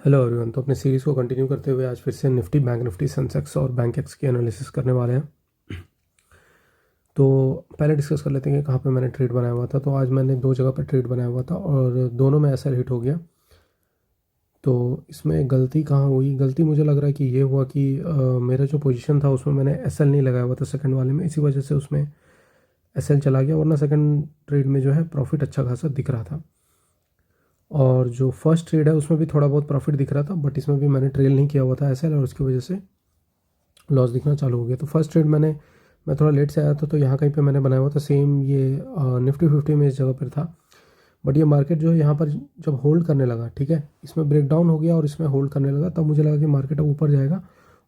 Hello everyone. तो अपने series को कंटिन्यू करते हुए आज फिर से निफ्टी, बैंक निफ्टी, सेंसेक्स और बैंक एक्स की एनालिसिस करने वाले हैं। तो पहले डिस्कस कर लेते हैं कि कहाँ पे मैंने ट्रेड बनाया हुआ था। तो आज मैंने दो जगह पर ट्रेड बनाया हुआ था और दोनों में एसएल हिट हो गया। तो इसमें गलती कहाँ हुई? गलती मुझे लग रहा है कि ये हुआ कि मेरा जो पोजीशन था उसमें मैंने एसएल नहीं लगाया हुआ था सेकंड वाले में, इसी वजह से उसमें एसएल चला गया, वरना सेकंड ट्रेड में जो है प्रॉफिट अच्छा खासा दिख रहा था। और जो फर्स्ट ट्रेड है उसमें भी थोड़ा बहुत प्रॉफिट दिख रहा था, बट इसमें भी मैंने ट्रेल नहीं किया हुआ था एसएल और उसकी वजह से लॉस दिखना चालू हो गया। तो फर्स्ट ट्रेड मैं थोड़ा लेट से आया था, तो यहाँ कहीं पे मैंने बनाया हुआ था सेम ये निफ्टी 50 में इस जगह पर था। बट ये मार्केट जो है यहाँ पर जब होल्ड करने लगा, ठीक है, इसमें ब्रेक डाउन हो गया और इसमें होल्ड करने लगा, तब मुझे लगा कि मार्केट अब ऊपर जाएगा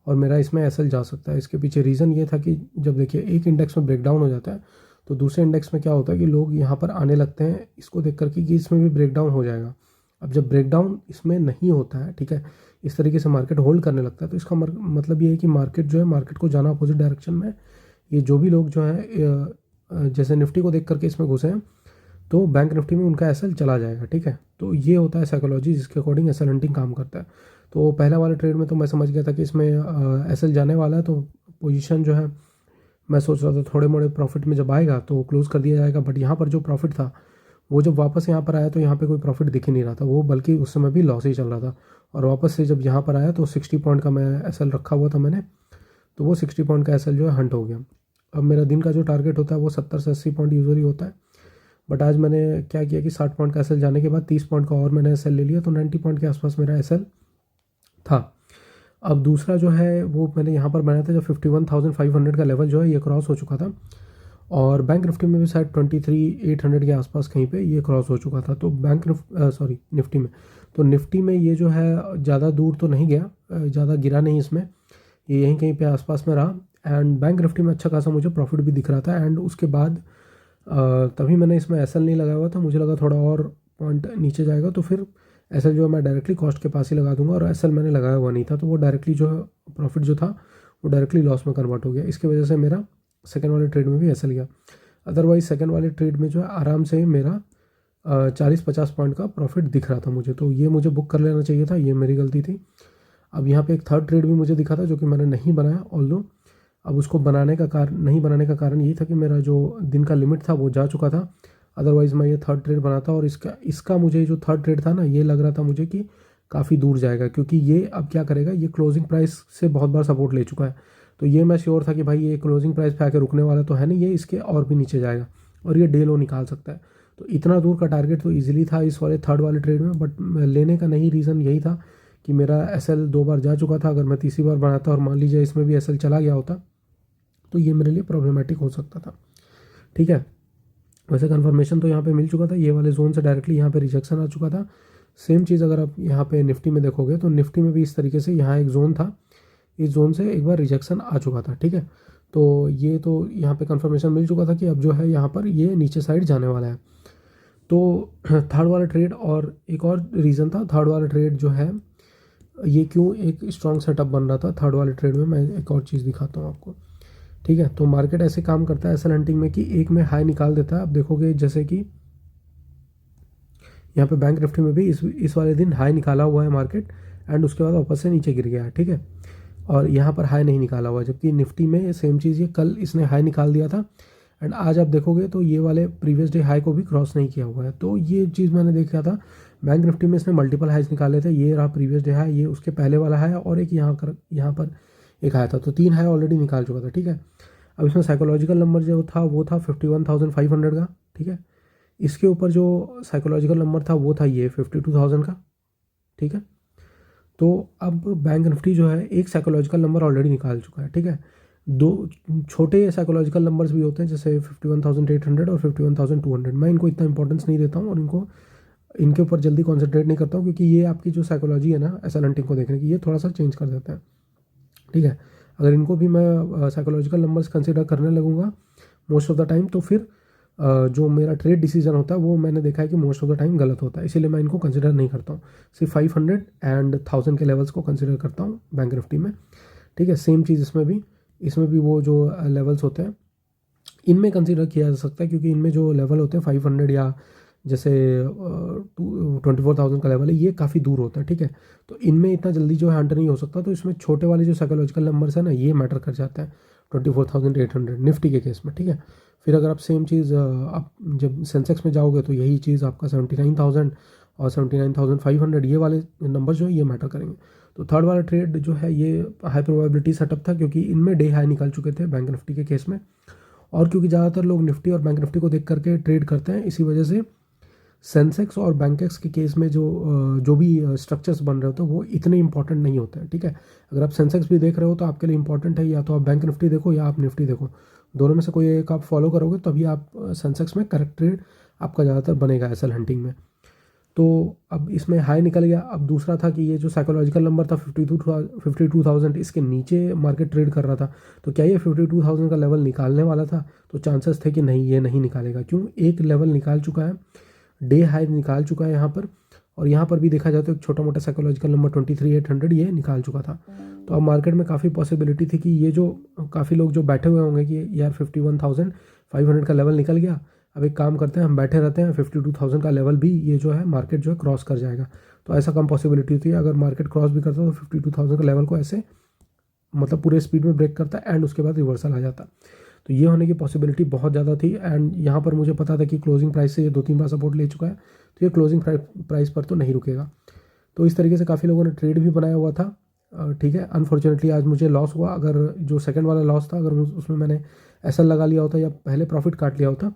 और मेरा इसमें एसएल जा सकता है। इसके पीछे रीज़न ये था कि जब देखिए एक इंडेक्स में ब्रेक डाउन हो जाता है तो दूसरे इंडेक्स में क्या होता है कि लोग यहाँ पर आने लगते हैं इसको देख करके कि इसमें भी ब्रेक डाउन हो जाएगा। अब जब ब्रेक डाउन इसमें नहीं होता है, ठीक है, इस तरीके से मार्केट होल्ड करने लगता है, तो इसका मतलब ये है कि मार्केट जो है, मार्केट को जाना अपोजिट डायरेक्शन में। ये जो भी लोग जो है जैसे निफ्टी को देख करके इसमें घुसे हैं, तो बैंक निफ्टी में उनका एसएल चला जाएगा, ठीक है। तो ये होता है साइकोलॉजी जिसके अकॉर्डिंग एसएल हंटिंग काम करता है। तो पहला वाले ट्रेड में तो मैं समझ गया था कि इसमें एसएल जाने वाला है, तो पोजीशन जो है मैं सोच रहा था थोड़े मोड़े प्रॉफिट में जब आएगा तो क्लोज कर दिया जाएगा। बट यहाँ पर जो प्रॉफिट था वो जब वापस यहाँ पर आया तो यहाँ पे कोई प्रॉफिट दिख ही नहीं रहा था, वो बल्कि उस समय भी लॉस ही चल रहा था। और वापस से जब यहाँ पर आया तो 60 पॉइंट का मैं एसएल रखा हुआ था मैंने, तो वो 60 पॉइंट का एसएल जो है हंट हो गया। अब मेरा दिन का जो टारगेट होता है वो 70 से 80 पॉइंट यूजुअली होता है, बट आज मैंने क्या किया कि 60 पॉइंट का एसएल जाने के बाद 30 पॉइंट का और मैंने एसएल ले लिया, तो 90 पॉइंट के आसपास मेरा एसएल था। अब दूसरा जो है वो मैंने यहाँ पर बनाया था जब 51,500 का लेवल जो है ये क्रॉस हो चुका था, और बैंक निफ्टी में भी शायद 23,800 के आसपास कहीं पे ये क्रॉस हो चुका था। तो निफ्टी में, तो निफ्टी में ये जो है ज़्यादा दूर तो नहीं गया, ज़्यादा गिरा नहीं इसमें, ये यहीं कहीं पे आसपास में रहा। एंड बैंक निफ्टी में अच्छा खासा मुझे प्रॉफिट भी दिख रहा था। एंड उसके बाद तभी मैंने इसमें एसएल नहीं लगाया हुआ था, मुझे लगा थोड़ा और पॉइंट नीचे जाएगा तो फिर एसएल जो है मैं डायरेक्टली कॉस्ट के पास ही लगा दूंगा, और एसएल मैंने लगाया हुआ नहीं था, तो वो डायरेक्टली जो है प्रॉफिट जो था वो डायरेक्टली लॉस में कन्वर्ट हो गया। इसकी वजह से मेरा सेकेंड वाले ट्रेड में भी एसएल गया। अदरवाइज सेकेंड वाले ट्रेड में जो है आराम से मेरा 40-50 पॉइंट का प्रॉफिट दिख रहा था मुझे, तो ये मुझे बुक कर लेना चाहिए था, ये मेरी गलती थी। अब यहाँ पे एक थर्ड ट्रेड भी मुझे दिखा था जो कि मैंने नहीं बनाया, ऑल्दो अब उसको नहीं बनाने का कारण यही था कि मेरा जो दिन का लिमिट था वो जा चुका था। अदरवाइज़ मैं ये थर्ड ट्रेड बनाता, और इसका मुझे जो थर्ड ट्रेड था ना, ये लग रहा था मुझे कि काफ़ी दूर जाएगा, क्योंकि ये अब क्या करेगा, ये क्लोजिंग प्राइस से बहुत बार सपोर्ट ले चुका है। तो ये मैं श्योर था कि भाई ये क्लोजिंग प्राइस पे आके रुकने वाला तो है नहीं, ये इसके और भी नीचे जाएगा और ये डे लो निकाल सकता है। तो इतना दूर का टारगेट तो ईजिली था इस वाले थर्ड वाले ट्रेड में, बट लेने का नहीं रीज़न यही था कि मेरा एसएल 2 बार जा चुका था। अगर मैं तीसरी बार बनाता और मान लीजिए इसमें भी एसएल चला गया होता तो ये मेरे लिए प्रॉब्लमेटिक हो सकता था, ठीक है। वैसे कन्फर्मेशन तो यहाँ पे मिल चुका था, ये वाले जोन से डायरेक्टली यहाँ पे रिजेक्शन आ चुका था। सेम चीज़ अगर आप यहाँ पे निफ्टी में देखोगे तो निफ्टी में भी इस तरीके से यहाँ एक जोन था, इस जोन से एक बार रिजेक्शन आ चुका था, ठीक है। तो ये तो यहाँ पे कन्फर्मेशन मिल चुका था कि अब जो है यहाँ पर ये नीचे साइड जाने वाला है। तो थर्ड वाला ट्रेड, और एक और रीज़न था थर्ड वाला ट्रेड जो है, ये क्यों एक स्ट्रॉन्ग सेटअप बन रहा था थर्ड वाले ट्रेड में, मैं एक और चीज़ दिखाता हूँ आपको, ठीक है। तो मार्केट ऐसे काम करता है एसएल हंटिंग में कि एक में हाई निकाल देता है। आप देखोगे जैसे कि यहाँ पे बैंक निफ्टी में भी इस वाले दिन हाई निकाला हुआ है मार्केट, एंड उसके बाद वापस से नीचे गिर गया है, ठीक है। और यहाँ पर हाई नहीं निकाला हुआ है, जबकि निफ्टी में सेम चीज़, ये कल इसने हाई निकाल दिया था, एंड आज आप देखोगे तो ये वाले प्रीवियस डे हाई को भी क्रॉस नहीं किया हुआ है। तो ये चीज़ मैंने देखा था बैंक निफ्टी में, इसने मल्टीपल हाइज निकाले थे, ये रहा प्रीवियस डे हाई, ये उसके पहले वाला हाई, और एक यहाँ पर एक आया था, तो 3 हाई ऑलरेडी निकाल चुका था, ठीक है। अब इसमें साइकोलॉजिकल नंबर जो था वो था 51,500 का, ठीक है। इसके ऊपर जो साइकोलॉजिकल नंबर था वो था ये 52,000 का, ठीक है। तो अब बैंक निफ्टी जो है एक साइकोलॉजिकल नंबर ऑलरेडी निकाल चुका है, ठीक है। दो छोटे साइकोलॉजिकल नंबर्स भी होते हैं जैसे 51,800 और 51,200, मैं इनको इतना इंपॉर्टेंस नहीं देता हूँ और इनके ऊपर जल्दी कॉन्सेंट्रेट नहीं करता हूँ, क्योंकि ये आपकी जो साइकोलॉजी है ना एसएल हंटिंग को देखने की, ये थोड़ा सा चेंज कर देता है, ठीक है। अगर इनको भी मैं साइकोलॉजिकल नंबर्स कंसिडर करने लगूंगा मोस्ट ऑफ द टाइम, तो फिर जो मेरा ट्रेड डिसीजन होता है वो मैंने देखा है कि मोस्ट ऑफ द टाइम गलत होता है, इसीलिए मैं इनको कंसिडर नहीं करता हूँ। सिर्फ 500 एंड 1000 के लेवल्स को कंसिडर करता हूँ बैंक निफ्टी में, ठीक है। सेम चीज़ इसमें भी वो जो लेवल्स होते हैं इनमें कंसिडर किया जा सकता है, क्योंकि इनमें जो लेवल होते हैं 500 या जैसे 24,000 का लेवल है, ये काफ़ी दूर होता है, ठीक है। तो इनमें इतना जल्दी जो है हंट नहीं हो सकता, तो इसमें छोटे वाले जो साइकोलॉजिकल नंबर्स हैं ना, ये मैटर कर जाता है 24,800 निफ्टी के केस में, ठीक है। फिर अगर आप सेम चीज़ आप जब सेंसेक्स में जाओगे तो यही चीज़ आपका 79,000 और 79,500 ये वाले नंबर जो है ये मैटर करेंगे। तो थर्ड वाला ट्रेड जो है ये हाई प्रोबेबिलिटी सेटअप था, क्योंकि इनमें डे हाई निकाल चुके थे बैंक निफ्टी के केस में, और क्योंकि ज़्यादातर लोग निफ्टी और बैंक निफ्टी को देख करके ट्रेड करते हैं, इसी वजह से सेंसेक्स और बैंकेक्स के केस में जो भी स्ट्रक्चर्स बन रहे होते हैं वो इतने इंपॉर्टेंट नहीं होते हैं, ठीक है। अगर आप सेंसेक्स भी देख रहे हो तो आपके लिए इंपॉर्टेंट है या तो आप बैंक निफ्टी देखो या आप निफ्टी देखो, दोनों में से कोई एक आप फॉलो करोगे तभी आप सेंसेक्स में करेक्ट ट्रेड आपका ज़्यादातर बनेगा एसएल हंटिंग में। तो अब इसमें हाई निकल गया। अब दूसरा था कि ये जो साइकोलॉजिकल नंबर था 52,000, इसके नीचे मार्केट ट्रेड कर रहा था, तो क्या ये 52,000 का लेवल निकालने वाला था? तो चांसेस थे कि नहीं, ये नहीं निकालेगा। क्यों? एक लेवल निकाल चुका है, डे हाई निकाल चुका है यहाँ पर, और यहाँ पर भी देखा जाए तो एक छोटा मोटा साइकोलॉजिकल नंबर 23,800 ये निकाल चुका था। तो अब मार्केट में काफ़ी पॉसिबिलिटी थी कि ये जो काफ़ी लोग जो बैठे हुए होंगे कि यार 51,500 का लेवल निकल गया, अब एक काम करते हैं, हम बैठे रहते हैं, 52,000 का लेवल भी ये जो है मार्केट जो है क्रॉस कर जाएगा। तो ऐसा कम पॉसिबिलिटी थी, अगर मार्केट क्रॉस भी करता तो 52,000 का लेवल को ऐसे मतलब पूरे स्पीड में ब्रेक करता एंड उसके बाद रिवर्सल आ जाता। तो ये होने की पॉसिबिलिटी बहुत ज़्यादा थी, एंड यहाँ पर मुझे पता था कि क्लोजिंग प्राइस से ये 2-3 बार सपोर्ट ले चुका है, तो ये क्लोजिंग प्राइस पर तो नहीं रुकेगा। तो इस तरीके से काफ़ी लोगों ने ट्रेड भी बनाया हुआ था, ठीक है। अनफॉर्चुनेटली आज मुझे लॉस हुआ। अगर जो सेकंड वाला लॉस था, अगर उसमें मैंने एसएल लगा लिया होता या पहले प्रॉफिट काट लिया होता,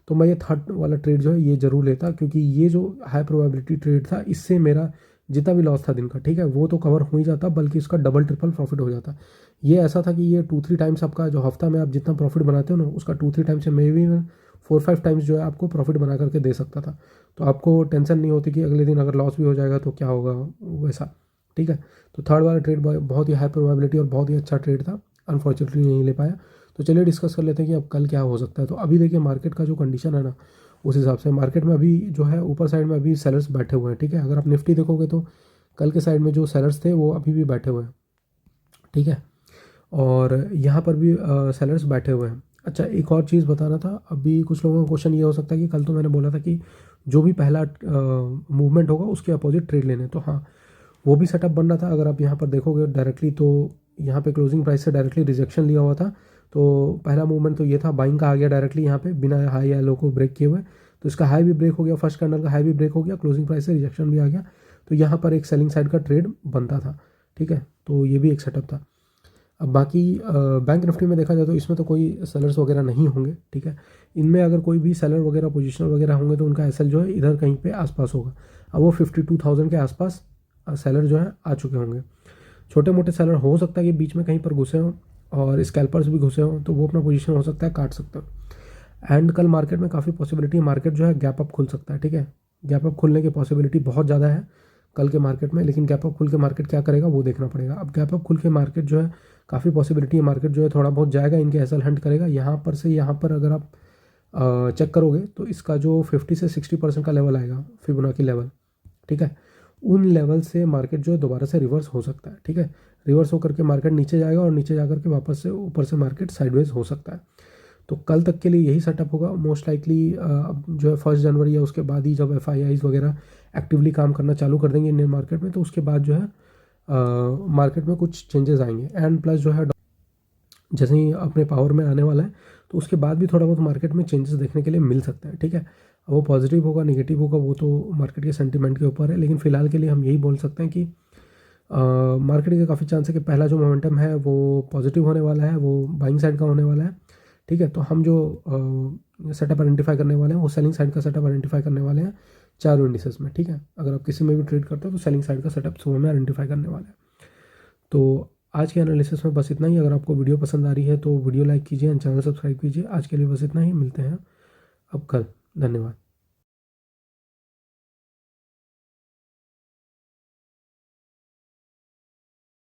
तो मैं ये थर्ड वाला ट्रेड जो है ये ज़रूर लेता, क्योंकि ये जो हाई प्रोबेबिलिटी ट्रेड था इससे मेरा जितना भी लॉस था दिन का, ठीक है, वो तो कवर हो ही जाता, बल्कि इसका डबल ट्रिपल प्रॉफिट हो जाता। ये ऐसा था कि ये 2-3 टाइम्स आपका जो हफ्ता में आप जितना प्रॉफिट बनाते हो ना, उसका 2-3 टाइम्स से मे बी 4-5 टाइम्स जो है आपको प्रॉफिट बना करके दे सकता था। तो आपको टेंशन नहीं होती कि अगले दिन अगर लॉस भी हो जाएगा तो क्या होगा, वैसा, ठीक है। तो थर्ड वाला ट्रेड बहुत ही हाई प्रोबेबिलिटी और बहुत ही अच्छा ट्रेड था, अनफॉर्चुनेटली नहीं ले पाया। तो चलिए डिस्कस कर लेते हैं कि अब कल क्या हो सकता है। तो अभी देखिए मार्केट का जो कंडीशन है ना, उस हिसाब से मार्केट में अभी जो है ऊपर साइड में अभी सेलर्स बैठे हुए हैं, ठीक है। अगर आप निफ्टी देखोगे तो कल के साइड में जो सेलर्स थे वो अभी भी बैठे हुए हैं, ठीक है, और यहाँ पर भी सेलर्स बैठे हुए हैं। अच्छा, एक और चीज़ बताना था, अभी कुछ लोगों का क्वेश्चन ये हो सकता है कि कल तो मैंने बोला था कि जो भी पहला मूवमेंट होगा उसके अपोजिट ट्रेड लेने, तो हाँ, वो भी सेटअप बन रहा था। अगर आप यहाँ पर देखोगे डायरेक्टली तो यहाँ पे क्लोजिंग प्राइस से डायरेक्टली रिजेक्शन लिया हुआ था, तो पहला मूवमेंट तो ये था, बाइंग का आ गया डायरेक्टली यहाँ पे बिना हाई या लो को ब्रेक किए हुए, तो इसका हाई भी ब्रेक हो गया, फर्स्ट कैंडल का हाई भी ब्रेक हो गया, क्लोजिंग प्राइस से रिजेक्शन भी आ गया, तो यहाँ पर एक सेलिंग साइड का ट्रेड बनता था, ठीक है। तो ये भी एक सेटअप था। अब बाकी बैंक निफ्टी में देखा जाए तो इसमें तो कोई सेलर्स वगैरह नहीं होंगे, ठीक है। इनमें अगर कोई भी सेलर वगैरह पोजिशनर वगैरह होंगे तो उनका एसएल जो है इधर कहीं पे आसपास होगा। अब वो 52,000 के आसपास सेलर जो है आ चुके होंगे। छोटे मोटे सेलर हो सकता है कि बीच में कहीं पर घुसे हों और स्कैल्पर्स भी घुसे हों, तो वो अपना पोजीशन हो सकता है काट सकते हो। एंड कल मार्केट में काफ़ी पॉसिबिलिटी, मार्केट जो है गैप अप खुल सकता है, ठीक है। गैप अप खुलने की पॉसिबिलिटी बहुत ज़्यादा है कल के मार्केट में, लेकिन गैप अप खुल के मार्केट क्या करेगा वो देखना पड़ेगा। अब गैप अप खुल के मार्केट जो है काफ़ी पॉसिबिलिटी है, मार्केट जो है थोड़ा बहुत जाएगा, इनके एसएल हंट करेगा यहाँ पर से यहाँ पर। अगर आप चेक करोगे तो इसका जो 50 से 60% का लेवल आएगा, फिबोनाची लेवल, ठीक है, उन लेवल से मार्केट जो है दोबारा से रिवर्स हो सकता है, ठीक है। रिवर्स होकर के मार्केट नीचे जाएगा और नीचे जाकर के वापस से ऊपर से मार्केट साइडवेज हो सकता है। तो कल तक के लिए यही सेटअप होगा मोस्ट लाइकली। जो है 1 जनवरी या उसके बाद ही जब एफआईआईज वगैरह एक्टिवली काम करना चालू कर देंगे इंडियन मार्केट में, तो उसके बाद जो है मार्केट में कुछ चेंजेस आएंगे। एंड प्लस जो है जैसे ही अपने पावर में आने वाला है तो उसके बाद भी थोड़ा बहुत मार्केट में चेंजेस देखने के लिए मिल सकता है, ठीक है। अब वो पॉजिटिव होगा नेगेटिव होगा वो तो मार्केट के सेंटीमेंट के ऊपर है, लेकिन फिलहाल के लिए हम यही बोल सकते हैं कि मार्केट के काफ़ी चांस है कि पहला जो मोमेंटम है वो पॉजिटिव होने वाला है, वो बाइंग साइड का होने वाला है, ठीक है। तो हम जो सेटअप आइडेंटिफाई करने वाले हैं वो सेलिंग साइड का सेटअप आइडेंटिफाई करने वाले हैं चारों इंडिसेस में, ठीक है। अगर आप किसी में भी ट्रेड करते हो तो सेलिंग साइड का सेटअप सुबह में आइडेंटिफाई करने वाले हैं। तो आज के एनालिसिस में बस इतना ही। अगर आपको वीडियो पसंद आ रही है तो वीडियो लाइक कीजिए एंड चैनल सब्सक्राइब कीजिए। आज के लिए बस इतना ही, मिलते हैं अब कल। धन्यवाद।